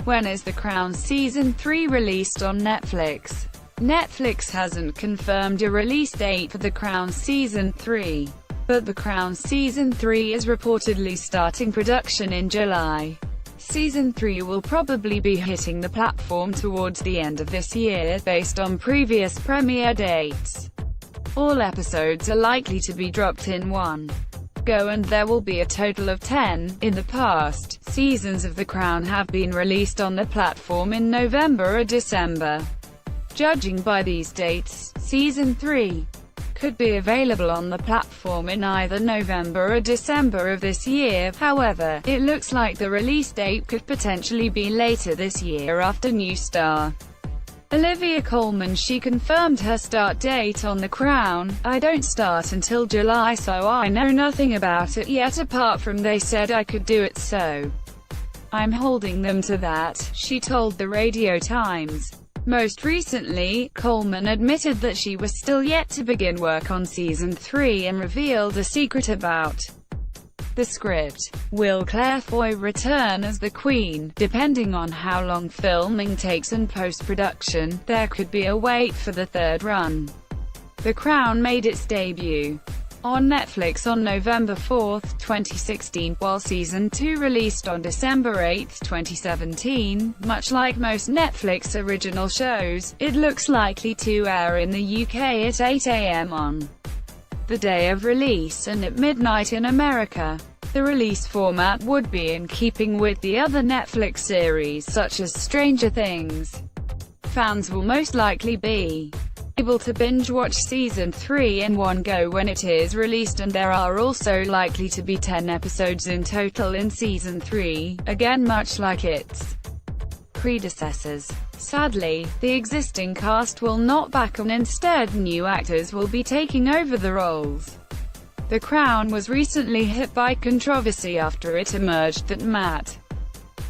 When is The Crown Season 3 released on Netflix? Netflix hasn't confirmed a release date for The Crown Season 3, but The Crown Season 3 is reportedly starting production in July. Season 3 will probably be hitting the platform towards the end of this year, based on previous premiere dates. All episodes are likely to be dropped in one go, and there will be a total of 10. In the past, seasons of The Crown have been released on the platform in November or December. Judging by these dates, Season 3 could be available on the platform in either November or December of this year. However, it looks like the release date could potentially be later this year after new star Olivia Colman. She confirmed her start date on The Crown. "I don't start until July, so I know nothing about it yet apart from they said I could do it, so I'm holding them to that," she told the Radio Times. Most recently, Colman admitted that she was still yet to begin work on Season 3 and revealed a secret about the script. Will Claire Foy return as the Queen? Depending on how long filming takes and post-production, there could be a wait for the third run. The Crown made its debut on Netflix on November 4, 2016, while Season 2 released on December 8, 2017. Much like most Netflix original shows, it looks likely to air in the UK at 8 AM on the day of release and at midnight in America. The release format would be in keeping with the other Netflix series such as Stranger Things. Fans will most likely be able to binge-watch Season 3 in one go when it is released, and there are also likely to be 10 episodes in total in Season 3, again much like its predecessors. Sadly, the existing cast will not back on, instead new actors will be taking over the roles. The Crown was recently hit by controversy after it emerged that Matt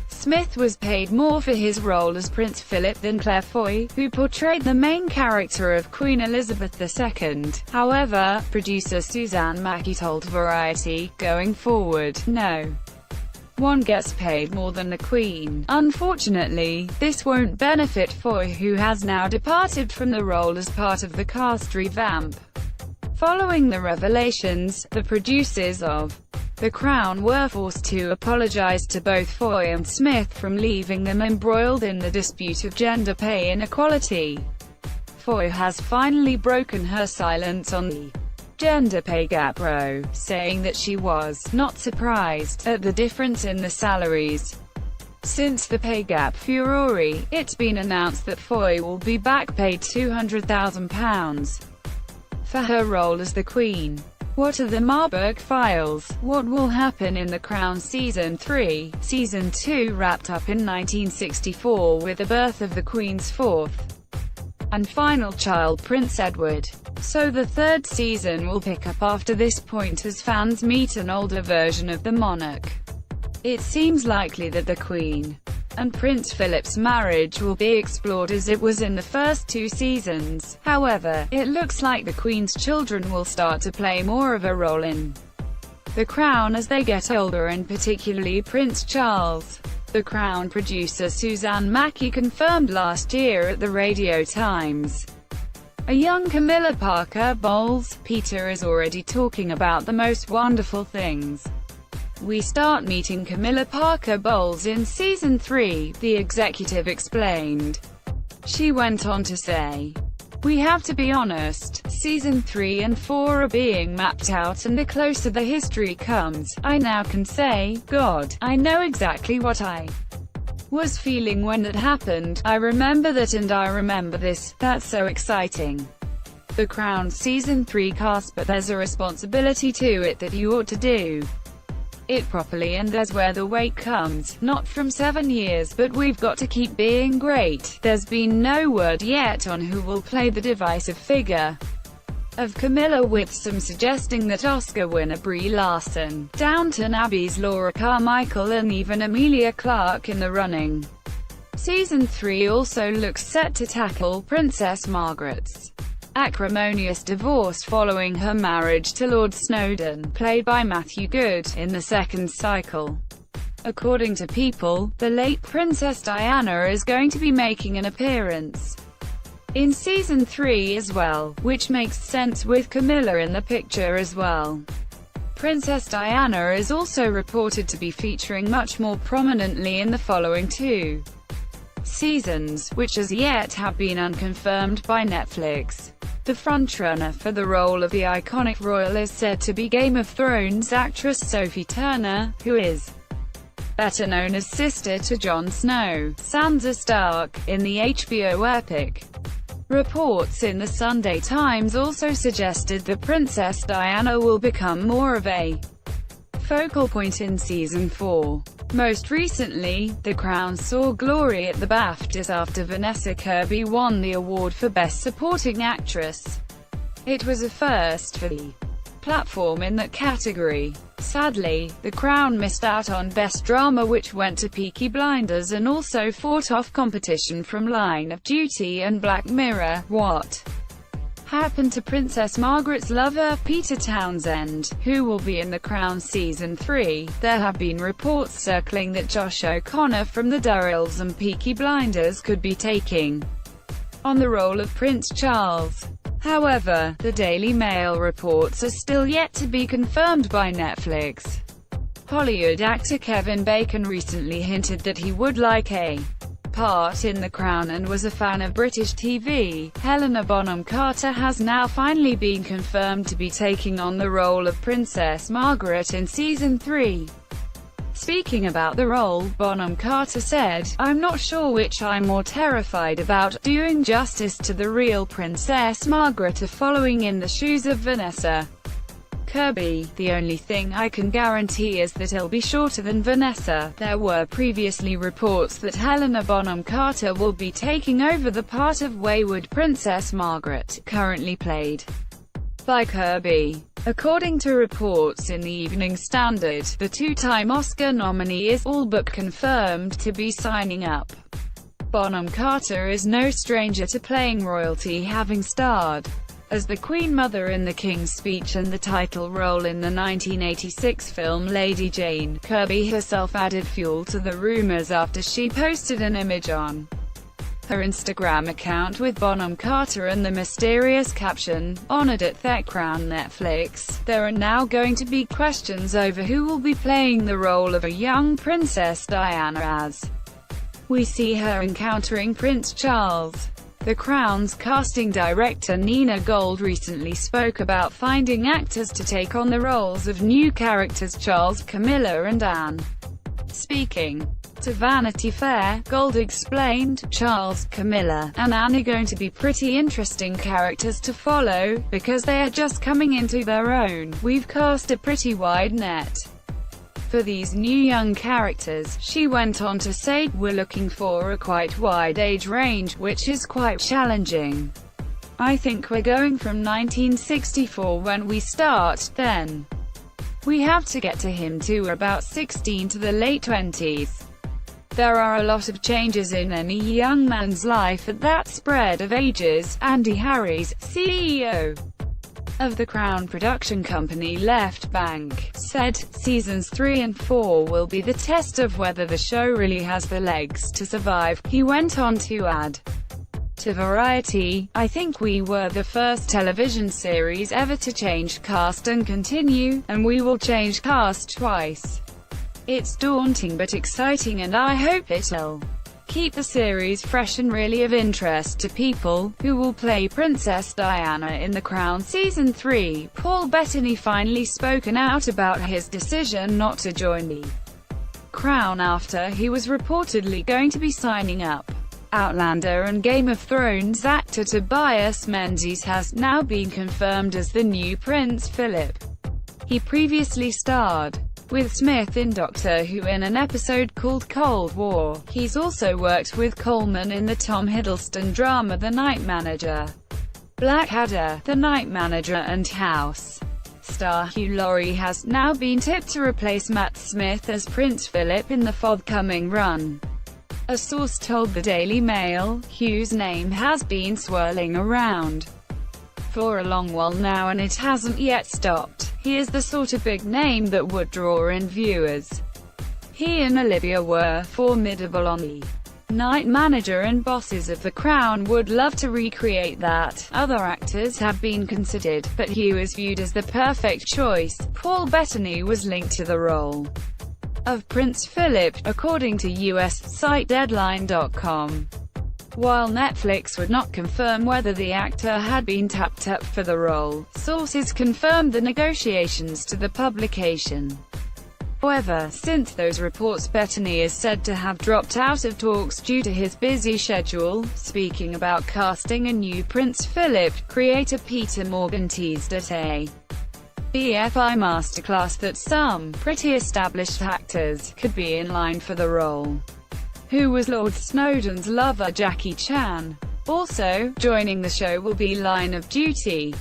Smith was paid more for his role as Prince Philip than Claire Foy, who portrayed the main character of Queen Elizabeth II. However, producer Suzanne Mackie told Variety, "Going forward, no one gets paid more than the Queen. Unfortunately, this won't benefit Foy, who has now departed from the role as part of the cast revamp." Following the revelations, the producers of The Crown were forced to apologize to both Foy and Smith from leaving them embroiled in the dispute of gender pay inequality. Foy has finally broken her silence on the gender pay gap, saying that she was not surprised at the difference in the salaries. Since the pay gap furore, it's been announced that Foy will be back paid £200,000 for her role as the Queen. What are the Marburg Files? What will happen in The Crown Season 3? Season 2 wrapped up in 1964 with the birth of the Queen's fourth and final child, Prince Edward. So the third season will pick up after this point as fans meet an older version of the monarch. It seems likely that the Queen and Prince Philip's marriage will be explored as it was in the first two seasons. However, it looks like the Queen's children will start to play more of a role in The Crown as they get older, and particularly Prince Charles. The Crown producer Suzanne Mackie confirmed last year at the Radio Times a young Camilla Parker Bowles. "Peter is already talking about the most wonderful things. We start meeting Camilla Parker Bowles in Season 3, the executive explained. She went on to say, "We have to be honest, Season 3 and 4 are being mapped out, and the closer the history comes, I now can say, God, I know exactly what I was feeling when that happened. I remember that and I remember this. That's so exciting." The Crown Season 3 cast, but there's a responsibility to it that you ought to do it properly, and there's where the wait comes, not from 7 years, but we've got to keep being great. There's been no word yet on who will play the divisive figure of Camilla, with some suggesting that Oscar winner Brie Larson, Downton Abbey's Laura Carmichael, and even Emilia Clarke in the running. Season 3 also looks set to tackle Princess Margaret's acrimonious divorce following her marriage to Lord Snowdon, played by Matthew Good, in the second cycle According to People, the late Princess Diana is going to be making an appearance in Season 3 as well, which makes sense with Camilla in the picture as well. Princess Diana is also reported to be featuring much more prominently in the following 2 seasons, which as yet have been unconfirmed by Netflix. The frontrunner for the role of the iconic royal is said to be Game of Thrones actress Sophie Turner, who is better known as sister to Jon Snow, Sansa Stark, in the HBO epic. Reports in the Sunday Times also suggested that Princess Diana will become more of a focal point in Season 4. Most recently, The Crown saw glory at the BAFTAs after Vanessa Kirby won the award for Best Supporting Actress. It was a first for the platform in that category. Sadly, The Crown missed out on Best Drama, which went to Peaky Blinders, and also fought off competition from Line of Duty and Black Mirror. What happened to Princess Margaret's lover, Peter Townsend, who will be in The Crown Season 3? There have been reports circling that Josh O'Connor from The Durrells and Peaky Blinders could be taking on the role of Prince Charles. However, the Daily Mail reports are still yet to be confirmed by Netflix. Hollywood actor Kevin Bacon recently hinted that he would like a part in The Crown and was a fan of British TV. Helena Bonham Carter has now finally been confirmed to be taking on the role of Princess Margaret in Season 3. Speaking about the role, Bonham Carter said, "I'm not sure which I'm more terrified about, doing justice to the real Princess Margaret or following in the shoes of Vanessa Kirby. The only thing I can guarantee is that it'll be shorter than Vanessa." There were previously reports that Helena Bonham Carter will be taking over the part of wayward Princess Margaret, currently played by Kirby. According to reports in the Evening Standard, the two-time Oscar nominee is all but confirmed to be signing up. Bonham Carter is no stranger to playing royalty, having starred as the Queen Mother in The King's Speech and the title role in the 1986 film Lady Jane. Kirby herself added fuel to the rumors after she posted an image on her Instagram account with Bonham Carter and the mysterious caption, "Honored at The Crown Netflix." There are now going to be questions over who will be playing the role of a young Princess Diana as we see her encountering Prince Charles. The Crown's casting director Nina Gold recently spoke about finding actors to take on the roles of new characters Charles, Camilla and Anne. Speaking to Vanity Fair, Gold explained, "Charles, Camilla, and Anne are going to be pretty interesting characters to follow, because they are just coming into their own. We've cast a pretty wide net for these new young characters." She went on to say, "We're looking for a quite wide age range, which is quite challenging. I think we're going from 1964 when we start, then we have to get to him to about 16 to the late 20s. There are a lot of changes in any young man's life at that spread of ages." Andy Harries, CEO of the Crown production company Left Bank, said, "Seasons 3 and 4 will be the test of whether the show really has the legs to survive." He went on to add to Variety, "I think we were the first television series ever to change cast and continue, and we will change cast twice. It's daunting but exciting, and I hope it'll keep the series fresh and really of interest to people." Who will play Princess Diana in The Crown Season 3? Paul Bettany finally spoken out about his decision not to join The Crown after he was reportedly going to be signing up. Outlander and Game of Thrones actor Tobias Menzies has now been confirmed as the new Prince Philip. He previously starred with Smith in Doctor Who in an episode called Cold War. He's also worked with Coleman in the Tom Hiddleston drama The Night Manager, Blackadder, The Night Manager and House. Star Hugh Laurie has now been tipped to replace Matt Smith as Prince Philip in the forthcoming run. A source told the Daily Mail, Hugh's name has been swirling around for a long while now and it hasn't yet stopped. He is the sort of big name that would draw in viewers. He and Olivia were formidable on the Night Manager, and bosses of The Crown would love to recreate that. Other actors have been considered, but he was viewed as the perfect choice. Paul Bettany was linked to the role of Prince Philip, according to US site Deadline.com. While Netflix would not confirm whether the actor had been tapped up for the role, sources confirmed the negotiations to the publication. However, since those reports, Bettany is said to have dropped out of talks due to his busy schedule. Speaking about casting a new Prince Philip, creator Peter Morgan teased at a BFI masterclass that some pretty established actors could be in line for the role. Who was Lord Snowden's lover Jackie Chan? Also, joining the show will be Line of Duty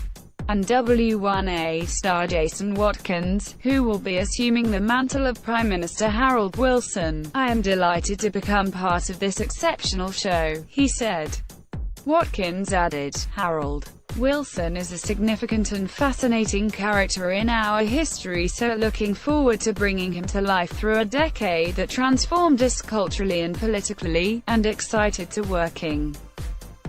and W1A star Jason Watkins, who will be assuming the mantle of Prime Minister Harold Wilson. "I am delighted to become part of this exceptional show," he said. Watkins added, "Harold Wilson is a significant and fascinating character in our history, so looking forward to bringing him to life through a decade that transformed us culturally and politically, and excited to working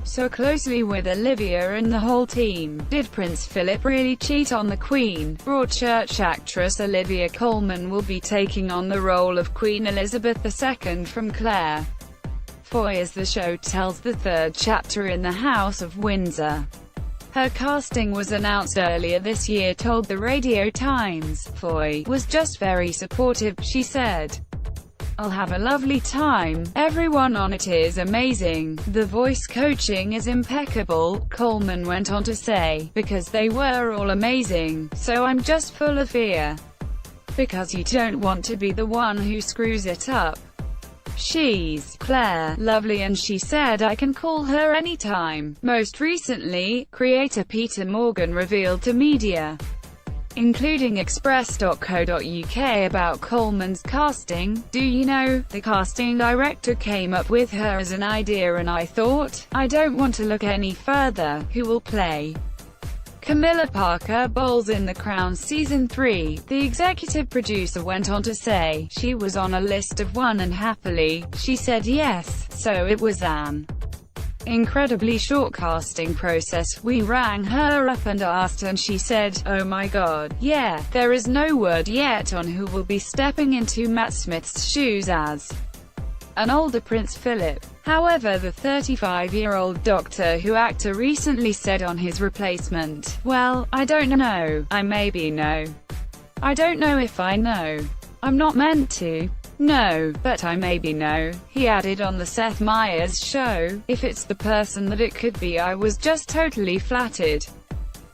so closely with Olivia and the whole team." Did Prince Philip really cheat on the Queen? Broadchurch actress Olivia Colman will be taking on the role of Queen Elizabeth II from Claire Foy as the show tells the third chapter in the House of Windsor. Her casting was announced earlier this year, told the Radio Times. Foy was just very supportive, she said. "I'll have a lovely time. Everyone on it is amazing. The voice coaching is impeccable," Coleman went on to say, "because they were all amazing, so I'm just full of fear. Because you don't want to be the one who screws it up. She's Claire, lovely, and she said I can call her anytime." Most recently, creator Peter Morgan revealed to media, including Express.co.uk, about Coleman's casting. "Do you know, the casting director came up with her as an idea and I thought, I don't want to look any further. Who will play Camilla Parker Bowles in The Crown Season 3, the executive producer went on to say. "She was on a list of one and happily, she said yes, so it was an incredibly short casting process. We rang her up and asked and she said, oh my god, yeah." There is no word yet on who will be stepping into Matt Smith's shoes as an older Prince Philip. However, the 35-year-old Doctor Who actor recently said on his replacement, "Well, I don't know. I maybe know. I don't know if I know. I'm not meant to know, but I maybe know." He added on the Seth Meyers show, "If it's the person that it could be, I was just totally flattered.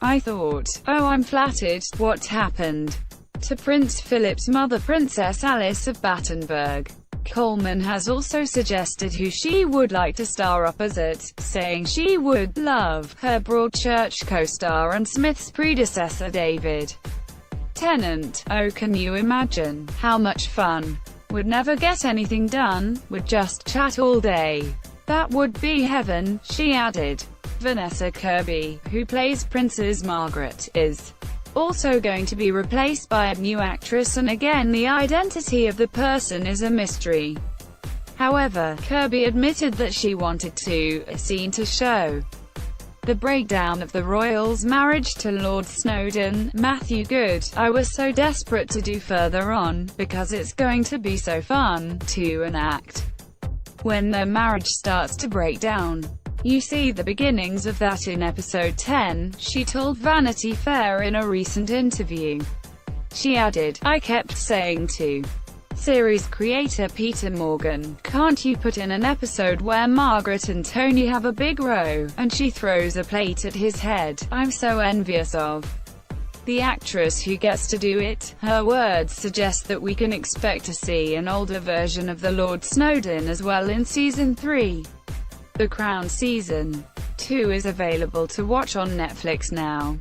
I thought, oh, I'm flattered. What happened to Prince Philip's mother, Princess Alice of Battenberg?" Coleman has also suggested who she would like to star opposite, saying she would love her Broadchurch co-star and Smith's predecessor David Tennant. "Oh, can you imagine how much fun? Would never get anything done, would just chat all day. That would be heaven," she added. Vanessa Kirby, who plays Princess Margaret, is also going to be replaced by a new actress, and again the identity of the person is a mystery. However, Kirby admitted that she wanted a scene to show the breakdown of the royals' marriage to Lord Snowden. Matthew Good, "I was so desperate to do further on, because it's going to be so fun to enact when their marriage starts to break down. You see the beginnings of that in episode 10, she told Vanity Fair in a recent interview. She added, "I kept saying to series creator Peter Morgan, can't you put in an episode where Margaret and Tony have a big row, and she throws a plate at his head? I'm so envious of the actress who gets to do it." Her words suggest that we can expect to see an older version of the Lord Snowden as well in Season 3. The Crown Season 2 is available to watch on Netflix now.